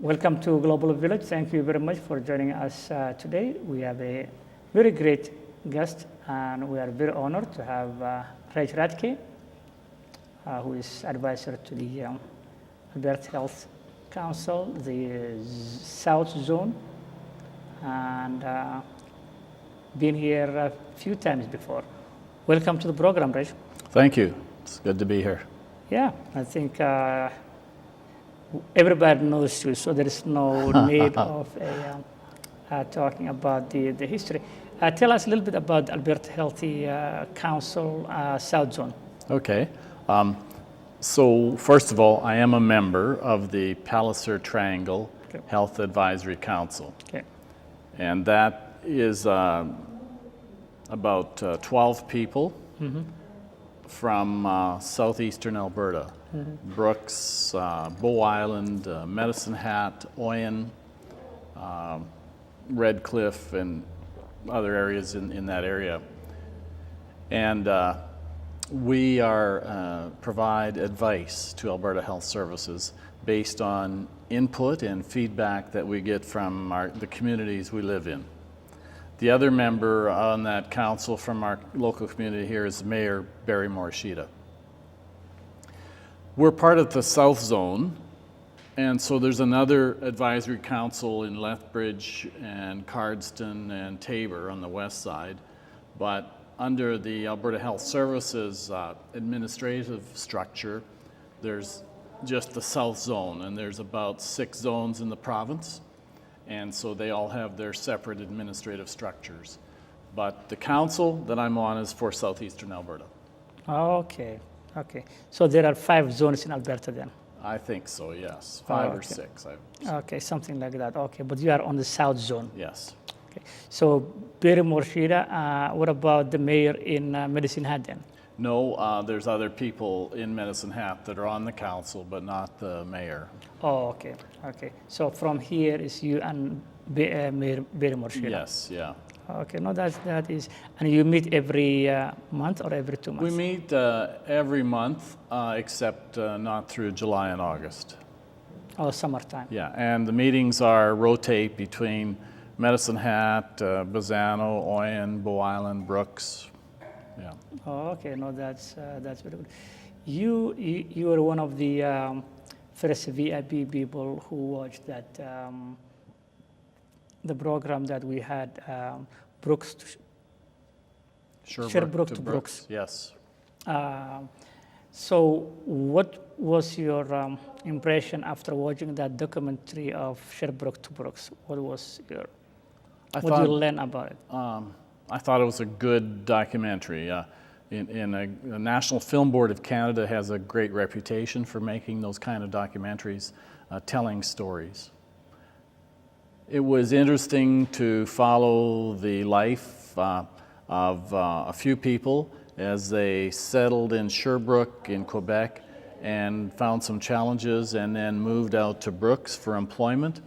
Welcome to Global Village. Thank you very much for joining us today. We have a very great guest, and we are very honored to have Raj Radke, who is advisor to the Alberta Health Council, the South Zone, and been here a few times before. Welcome to the program, Raj. Thank you. It's good to be here. Yeah, I think everybody knows you, so there is no need of talking about the history. Tell us a little bit about Alberta Healthy Council South Zone. Okay. So first of all, I am a member of the Palliser Triangle Health Advisory Council. Okay. And that is about 12 people from southeastern Alberta. Brooks, Bow Island, Medicine Hat, Oyen, Red Cliff, and other areas in that area. And we provide advice to Alberta Health Services based on input and feedback that we get from the communities we live in. The other member on that council from our local community here is Mayor Barry Morishita. We're part of the South Zone, and so there's another advisory council in Lethbridge and Cardston and Tabor on the west side, but under the Alberta Health Services administrative structure, there's just the South Zone, and there's about 6 zones in the province, and so they all have their separate administrative structures. But the council that I'm on is for southeastern Alberta. Okay. So there are 5 zones in Alberta then? I think so, yes. 5 or 6. Okay, something like that. Okay, but you are on the South Zone. Yes. Okay. So Barry Morishita, what about the mayor in Medicine Hat then? No, there's other people in Medicine Hat that are on the council, but not the mayor. Oh, okay. So from here is you and Mayor Barry Morishita? Yes, yeah. Okay, no, that is, and you meet every month or every 2 months? We meet every month, except not through July and August. Oh, summertime. Yeah, and the meetings rotate between Medicine Hat, Bazzano, Oyen, Bow Island, Brooks. Yeah. Oh, okay, no, that's very good. You were one of the first VIP people who watched that the program that we had, Sherbrooke to Brooks. Yes. So what was your impression after watching that documentary of Sherbrooke to Brooks? What did you learn about it? I thought it was a good documentary. The National Film Board of Canada has a great reputation for making those kind of documentaries, telling stories. It was interesting to follow the life of a few people as they settled in Sherbrooke in Quebec and found some challenges and then moved out to Brooks for employment,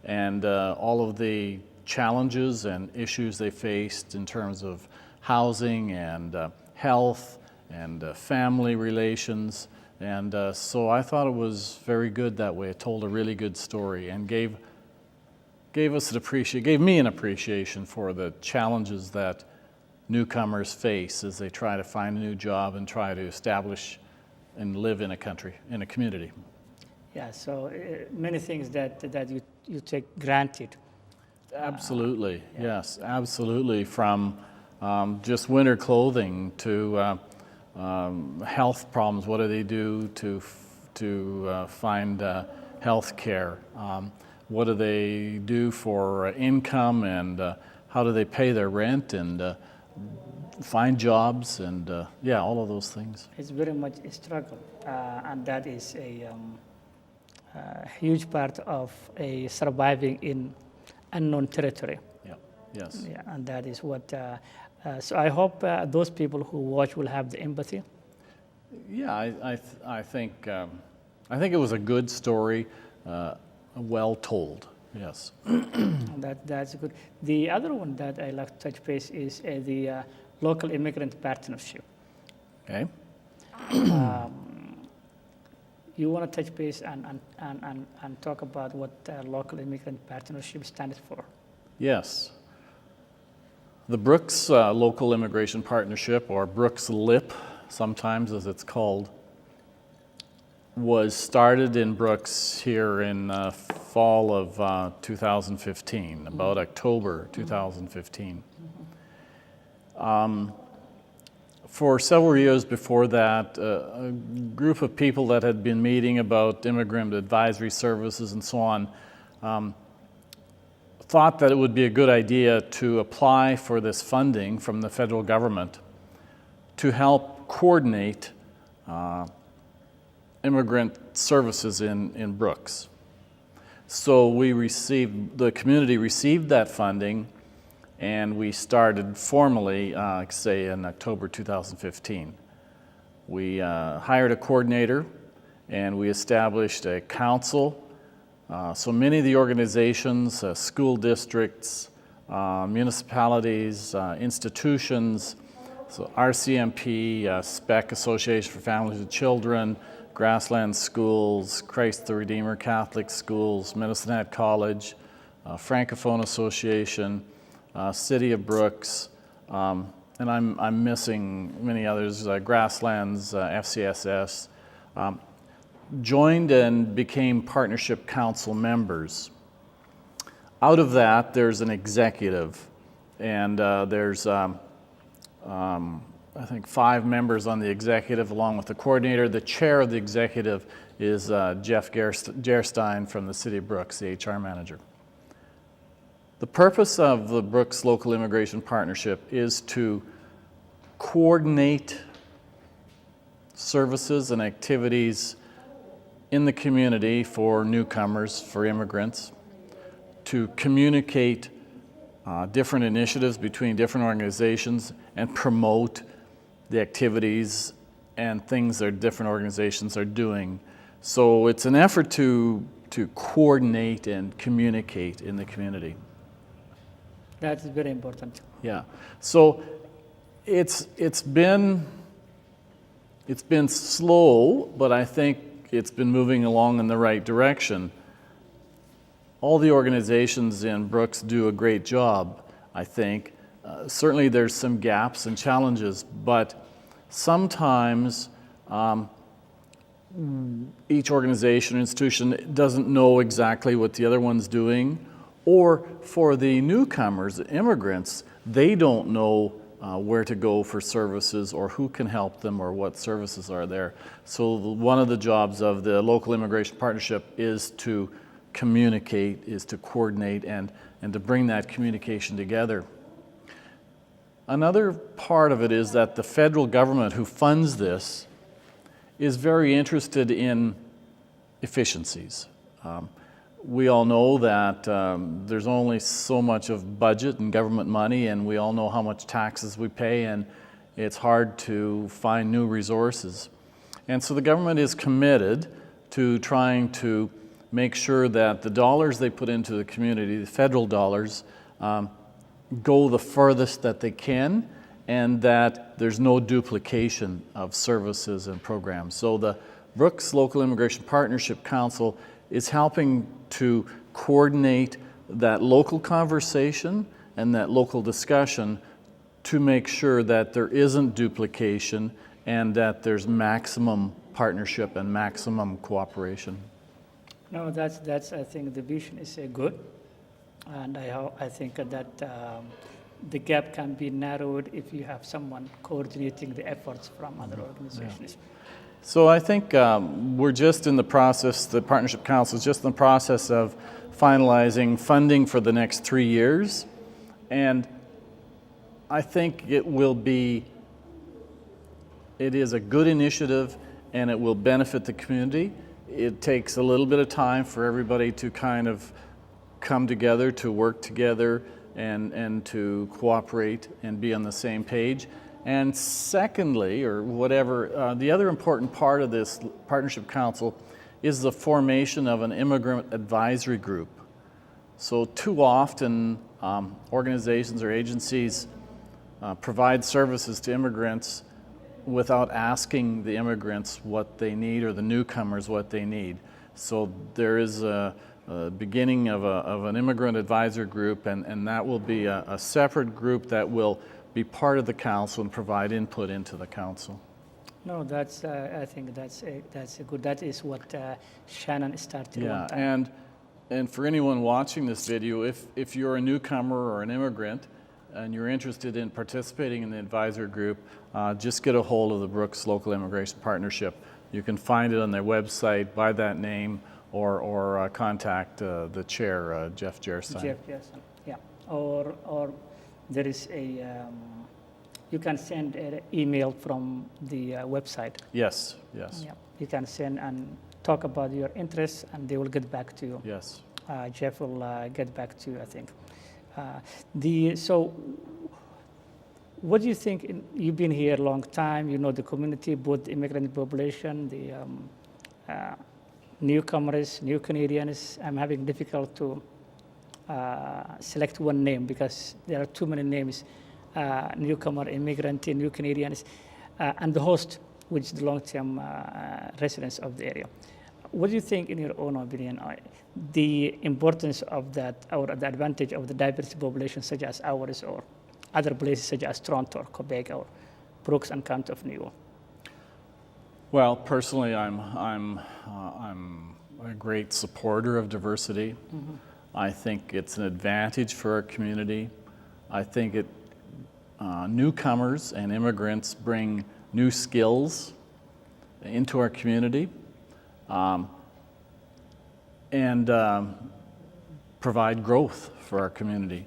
and all of the challenges and issues they faced in terms of housing and health and family relations. And so I thought it was very good that way. It told a really good story and gave me an appreciation for the challenges that newcomers face as they try to find a new job and try to establish and live in a community. Yeah, so many things that you take granted. Absolutely, yes, absolutely. From just winter clothing to health problems. What do they do to find health care? What do they do for income, and how do they pay their rent and find jobs, and all of those things. It's very much a struggle, and that is a huge part of surviving in unknown territory. Yeah. Yes. Yeah, and that is what. So I hope those people who watch will have the empathy. Yeah, I think it was a good story. Well told, yes. That's good. The other one that I like to touch base is the local immigrant partnership. Okay. you want to touch base and talk about what local immigrant partnership stands for. Yes. The Brooks Local Immigration Partnership, or Brooks LIP, sometimes as it's called, was started in Brooks here in fall of 2015, about October 2015. For several years before that, a group of people that had been meeting about immigrant advisory services and so on thought that it would be a good idea to apply for this funding from the federal government to help coordinate immigrant services in Brooks. So the community received that funding, and we started formally, say, in October 2015. We hired a coordinator, and we established a council. So many of the organizations, school districts, municipalities, institutions, so RCMP, SPEC, Association for Families with Children, Grassland Schools, Christ the Redeemer Catholic Schools, Medicine Hat College, Francophone Association, City of Brooks, and I'm missing many others, Grasslands, FCSS, joined and became partnership council members. Out of that, there's an executive, and there's I think 5 members on the executive along with the coordinator. The chair of the executive is Jeff Gerstein from the City of Brooks, the HR manager. The purpose of the Brooks Local Immigration Partnership is to coordinate services and activities in the community for newcomers, for immigrants, to communicate different initiatives between different organizations and promote the activities and things that different organizations are doing. So it's an effort to coordinate and communicate in the community. That's very important. Yeah. So it's been slow, but I think it's been moving along in the right direction. All the organizations in Brooks do a great job, I think. Certainly there's some gaps and challenges, but sometimes each organization or institution doesn't know exactly what the other one's doing, or for the newcomers, the immigrants, they don't know where to go for services or who can help them or what services are there. So one of the jobs of the Local Immigration Partnership is to communicate, is to coordinate and to bring that communication together. Another part of it is that the federal government who funds this is very interested in efficiencies. We all know that there's only so much of budget and government money, and we all know how much taxes we pay, and it's hard to find new resources. And so the government is committed to trying to make sure that the dollars they put into the community, the federal dollars, go the furthest that they can, and that there's no duplication of services and programs. So the Brooks Local Immigration Partnership Council is helping to coordinate that local conversation and that local discussion to make sure that there isn't duplication and that there's maximum partnership and maximum cooperation. No, that's I think the vision is good, and I think that the gap can be narrowed if you have someone coordinating the efforts from other organizations. Yeah. So I think we're just in the process, the Partnership Council is just in the process of finalizing funding for the next 3 years, and I think it is a good initiative and it will benefit the community. It takes a little bit of time for everybody to kind of come together, to work together, and to cooperate and be on the same page. And secondly, or whatever, the other important part of this Partnership Council is the formation of an immigrant advisory group. So too often, organizations or agencies provide services to immigrants without asking the immigrants what they need or the newcomers what they need. So there is a beginning of an immigrant advisor group, and that will be a separate group that will be part of the council and provide input into the council. No, that's. I think that's a good. That is what Shannon started. Yeah, one time. and for anyone watching this video, if you're a newcomer or an immigrant and you're interested in participating in the advisor group, just get a hold of the Brooks Local Immigration Partnership. You can find it on their website by that name, or contact the chair, Jeff Gerstein. Jeff Gerstein, yeah. Or there is a. You can send an email from the website. Yes, yes. Yeah, you can send and talk about your interests, and they will get back to you. Yes. Jeff will get back to you, I think. So, what do you think? You've been here a long time. You know the community, both the immigrant population, the newcomers, new Canadians. I'm having difficult to select one name because there are too many names. Newcomer, immigrant, new Canadians, and the host, which is the long-term residents of the area. What do you think, in your own opinion, the importance of that, or the advantage of the diverse population such as ours, or other places such as Toronto, or Quebec, or Brooks and County of New York? Well, personally, I'm a great supporter of diversity. Mm-hmm. I think it's an advantage for our community. I think newcomers and immigrants bring new skills into our community, and provide growth for our community.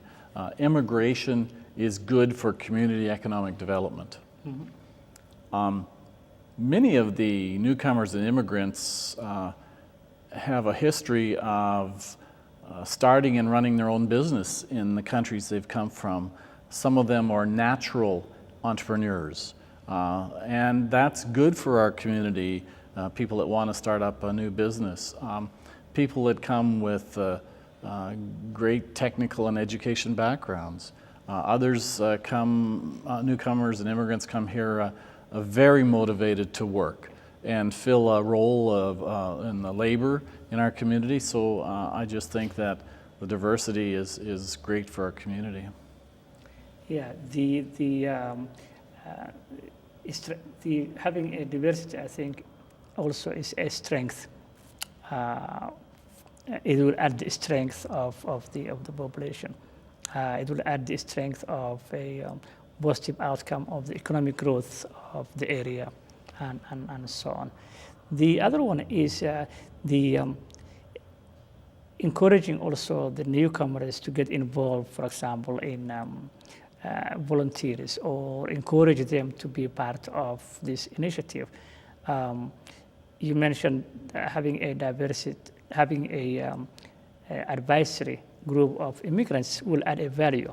Immigration is good for community economic development. Mm-hmm. Many of the newcomers and immigrants have a history of starting and running their own business in the countries they've come from. Some of them are natural entrepreneurs, and that's good for our community, people that want to start up a new business. People that come with great technical and education backgrounds. Others newcomers and immigrants come here very motivated to work and fill a role in the labor in our community. So I just think that the diversity is great for our community. Yeah, having a diversity, I think, also is a strength. It will add the strength of the population. It will add the strength of a positive outcome of the economic growth of the area, and so on. The other one is encouraging also the newcomers to get involved, for example, in volunteers, or encourage them to be part of this initiative. You mentioned having a advisory group of immigrants will add a value,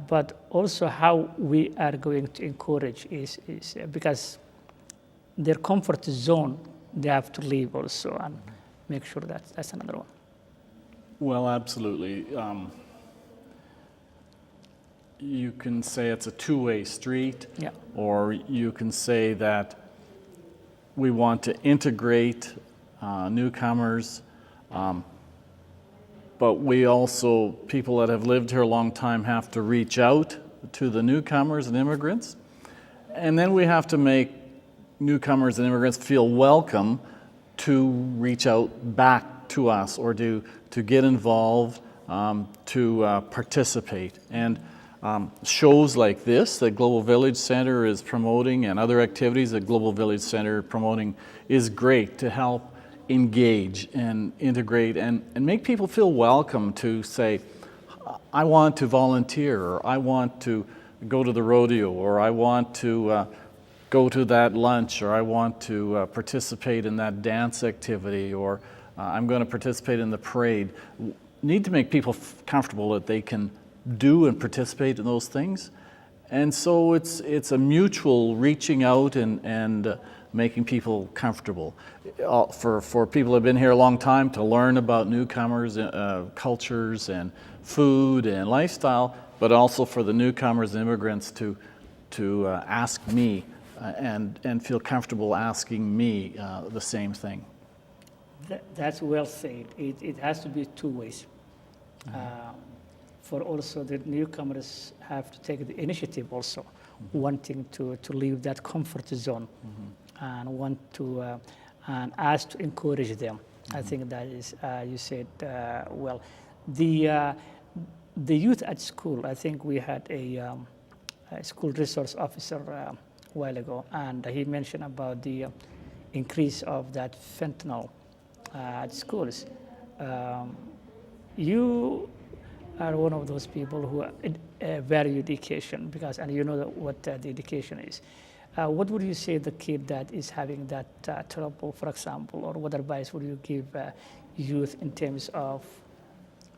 but also how we are going to encourage is because their comfort zone they have to leave also, and make sure that's another one. Well, absolutely. You can say it's a two-way street, yeah. Or you can say that we want to integrate newcomers, but we also, people that have lived here a long time, have to reach out to the newcomers and immigrants. And then we have to make newcomers and immigrants feel welcome to reach out back to us, or to get involved, to participate. And shows like this that Global Village Center is promoting, and other activities that Global Village Center promoting, is great to help engage and integrate and make people feel welcome to say, I want to volunteer, or I want to go to the rodeo, or I want to go to that lunch, or I want to participate in that dance activity, or I'm going to participate in the parade. Need to make people comfortable that they can do and participate in those things. And so it's a mutual reaching out and making people comfortable. For people who have been here a long time, to learn about newcomers, cultures and food and lifestyle, but also for the newcomers and immigrants to ask me and feel comfortable asking me the same thing. That's well said. It has to be two ways. For also the newcomers have to take the initiative also, wanting to leave that comfort zone and want to and ask to encourage them. I think that is, you said well. The youth at school, I think we had a school resource officer a while ago, and he mentioned about the increase of that fentanyl at schools. You are one of those people who value education because, and you know what the education is. What would you say the kid that is having that trouble, for example, or what advice would you give youth in terms of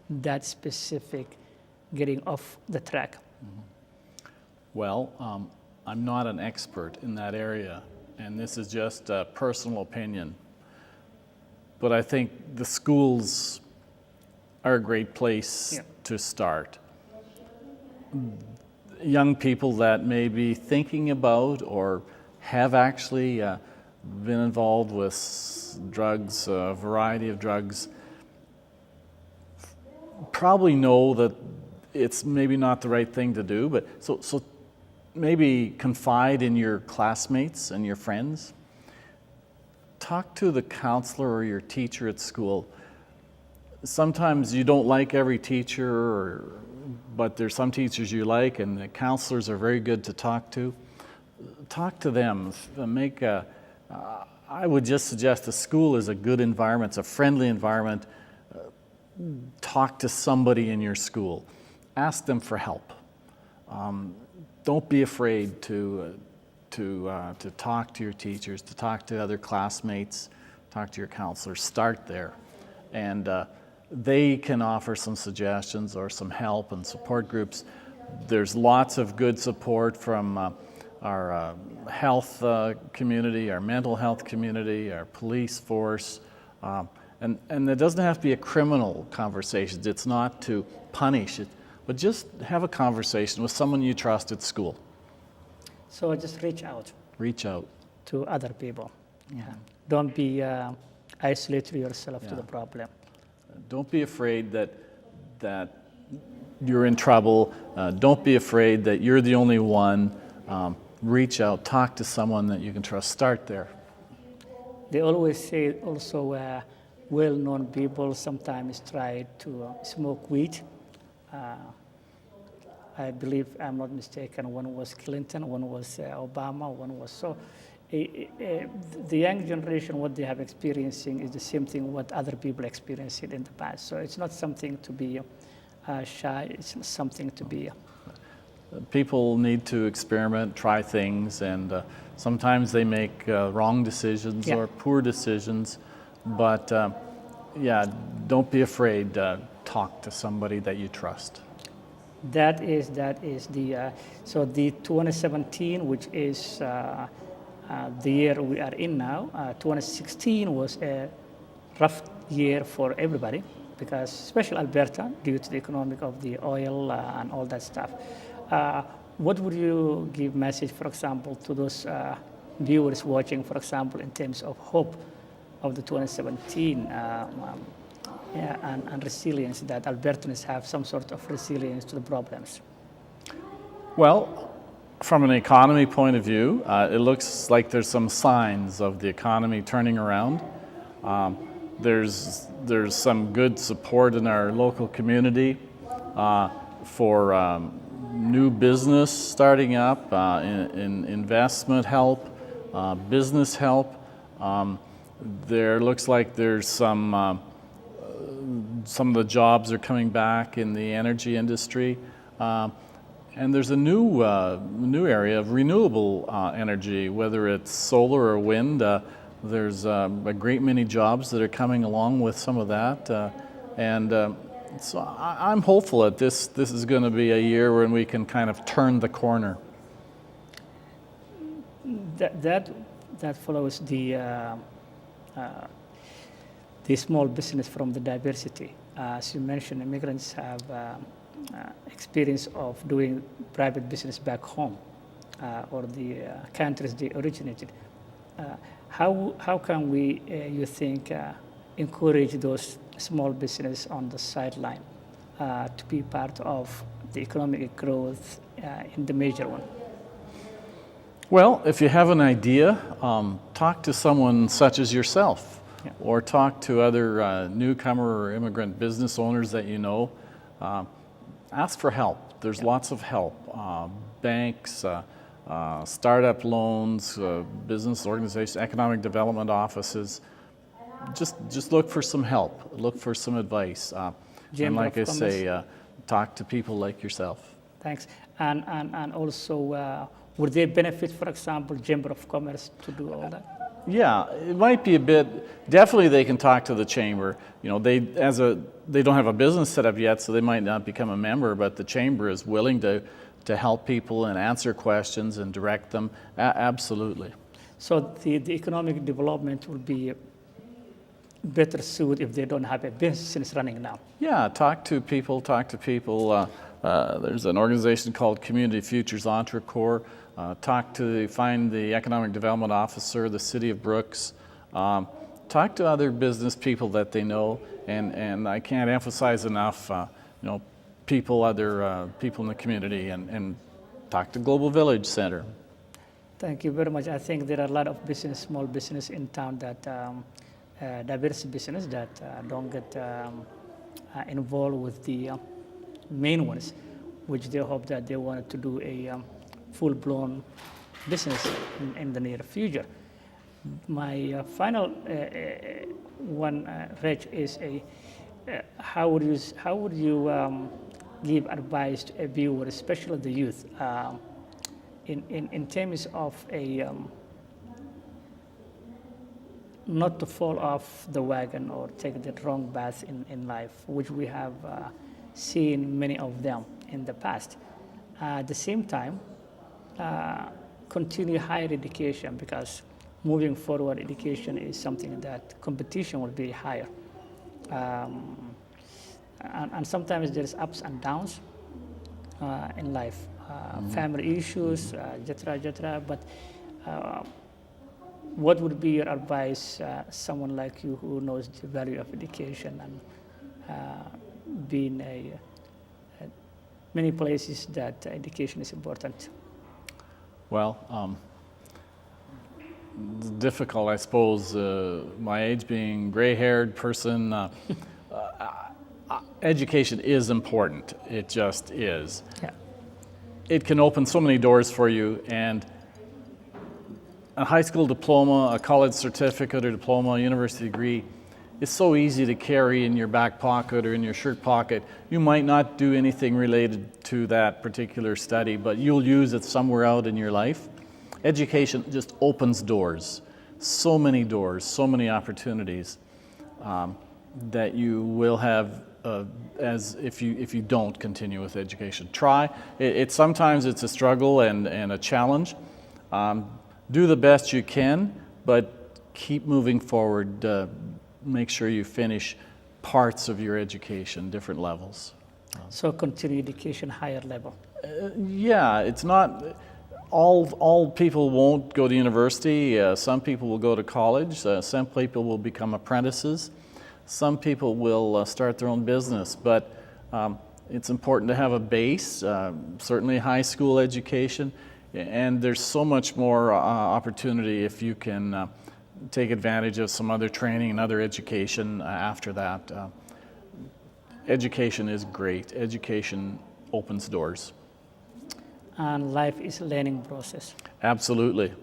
that specific getting off the track? Well, I'm not an expert in that area, and this is just a personal opinion. But I think the schools are a great place to start. Young people that may be thinking about or have actually been involved with drugs, a variety of drugs, probably know that it's maybe not the right thing to do, but so maybe confide in your classmates and your friends. Talk to the counselor or your teacher at school. Sometimes you don't like every teacher, but there's some teachers you like, and the counselors are very good to talk to. Talk to them. I would just suggest the school is a good environment. It's a friendly environment. Talk to somebody in your school. Ask them for help. Don't be afraid to talk to your teachers, to talk to other classmates, talk to your counselors. Start there. And they can offer some suggestions or some help and support groups. There's lots of good support from our health community, our mental health community, our police force. And it doesn't have to be a criminal conversation. It's not to punish it, but just have a conversation with someone you trust at school. So just reach out. Reach out. To other people. Yeah. Don't be isolate yourself to the problem. Don't be afraid that you're in trouble. Don't be afraid that you're the only one. Reach out. Talk to someone that you can trust. Start there. They always say also well-known people sometimes try to smoke weed. I believe, I'm not mistaken, one was Clinton, one was Obama, one was so. The young generation, what they have experiencing is the same thing what other people experienced in the past. So it's not something to be shy, it's something to be. People need to experiment, try things, and sometimes they make wrong decisions or poor decisions. But don't be afraid. Talk to somebody that you trust. That is the so the 2017, which is the year we are in now. 2016 was a rough year for everybody because, especially Alberta, due to the economic of the oil and all that stuff. What would you give message, for example, to those viewers watching, for example, in terms of hope of the 2017 and resilience, that Albertans have some sort of resilience to the problems? Well, from an economy point of view, it looks like there's some signs of the economy turning around. There's some good support in our local community for new business starting up, in investment help, business help. There looks like there's some of the jobs are coming back in the energy industry. And there's a new area of renewable energy, whether it's solar or wind. There's a great many jobs that are coming along with some of that. So I'm hopeful that this is going to be a year when we can kind of turn the corner. That follows the small business from the diversity. As you mentioned, immigrants have experience of doing private business back home. or the countries they originated. How can we, you think, encourage those small business on the sideline to be part of the economic growth in the major one? Well, if you have an idea, talk to someone such as yourself, Yeah. or talk to other newcomer or immigrant business owners that you know. Ask for help. There's lots of help. Banks, startup loans, business organizations, economic development offices. Just look for some help. Look for some advice. And Chamber like I of say, talk to people like yourself. Thanks. And also, would they benefit, for example, Chamber of Commerce to do all that? Yeah, it might be a bit. Definitely, they can talk to the chamber. You know, they don't have a business set up yet, so they might not become a member. But the chamber is willing to help people and answer questions and direct them. Absolutely. So the economic development will be better suited if they don't have a business running now. Yeah, talk to people. There's an organization called Community Futures EntreCorps. Find the economic development officer, the city of Brooks. Talk to other business people that they know, and I can't emphasize enough, other people in the community, and talk to Global Village Center. Thank you very much. I think there are a lot of small business in town that diverse business that don't get involved with the main ones, which they hope that they wanted to do a full-blown business in the near future. My final one, Reg, is how would you give advice to a viewer, especially the youth, in terms of not to fall off the wagon or take the wrong path in life, which we have seen many of them in the past. At the same time, continue higher education, because moving forward, education is something that competition will be higher. And sometimes there's ups and downs in life, family issues, etc. But what would be your advice, someone like you who knows the value of education and being many places that education is important? Well, it's difficult, I suppose. My age, being gray-haired person, education is important. It just is. Yeah. It can open so many doors for you, and a high school diploma, a college certificate or diploma, a university degree, is so easy to carry in your back pocket or in your shirt pocket. You might not do anything related to that particular study, but you'll use it somewhere out in your life. Education just opens doors, so many opportunities that you will have as if you don't continue with education. Try. Sometimes it's a struggle and a challenge. Do the best you can, but keep moving forward. Make sure you finish parts of your education, different levels. So continue education, higher level. Yeah, it's not, all people won't go to university. Some people will go to college. Some people will become apprentices. Some people will start their own business. But it's important to have a base, certainly high school education. And there's so much more opportunity if you can take advantage of some other training and other education after that. Education is great. Education opens doors. And life is a learning process. Absolutely.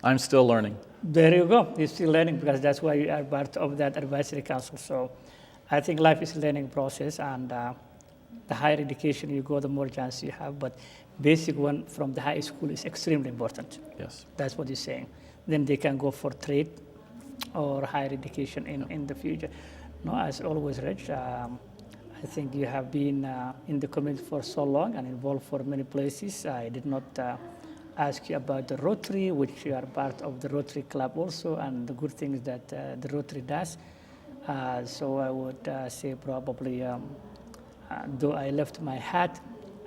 I'm still learning. There you go. You're still learning, because that's why you are part of that advisory council. So I think life is a learning process, and the higher education you go, the more chance you have. But basic one from the high school is extremely important. Yes. That's what you're saying. Then they can go for trade or higher education in the future. No, as always, Reg, I think you have been in the community for so long and involved for many places. I did not ask you about the Rotary, which you are part of the Rotary Club also, and the good things that the Rotary does. So I would say probably, though I left my hat,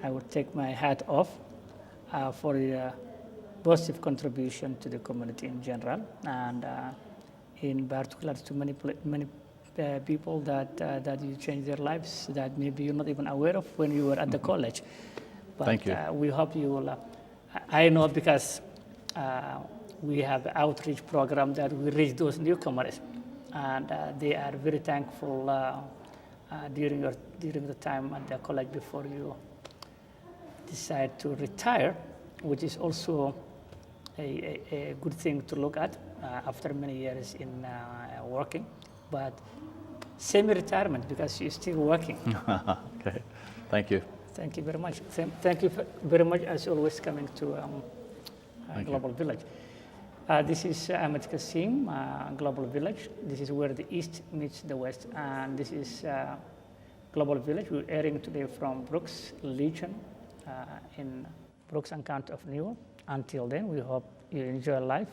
I would take my hat off for positive contribution to the community in general, and in particular to many people that you change their lives that maybe you're not even aware of when you were at the college. But, Thank you. We hope you will. I know because we have an outreach program that we reach those newcomers, and they are very thankful during the time at the college before you decide to retire, which is also a good thing to look at after many years in working, but semi-retirement because you're still working. Okay, thank you. Thank you very much. Thank you very much, as always, coming to Global Village. This is Ahmed Kassim, Global Village. This is where the East meets the West, and this is Global Village. We're airing today from Brooks Legion in Brooks and County of New York. Until then, we hope you enjoy life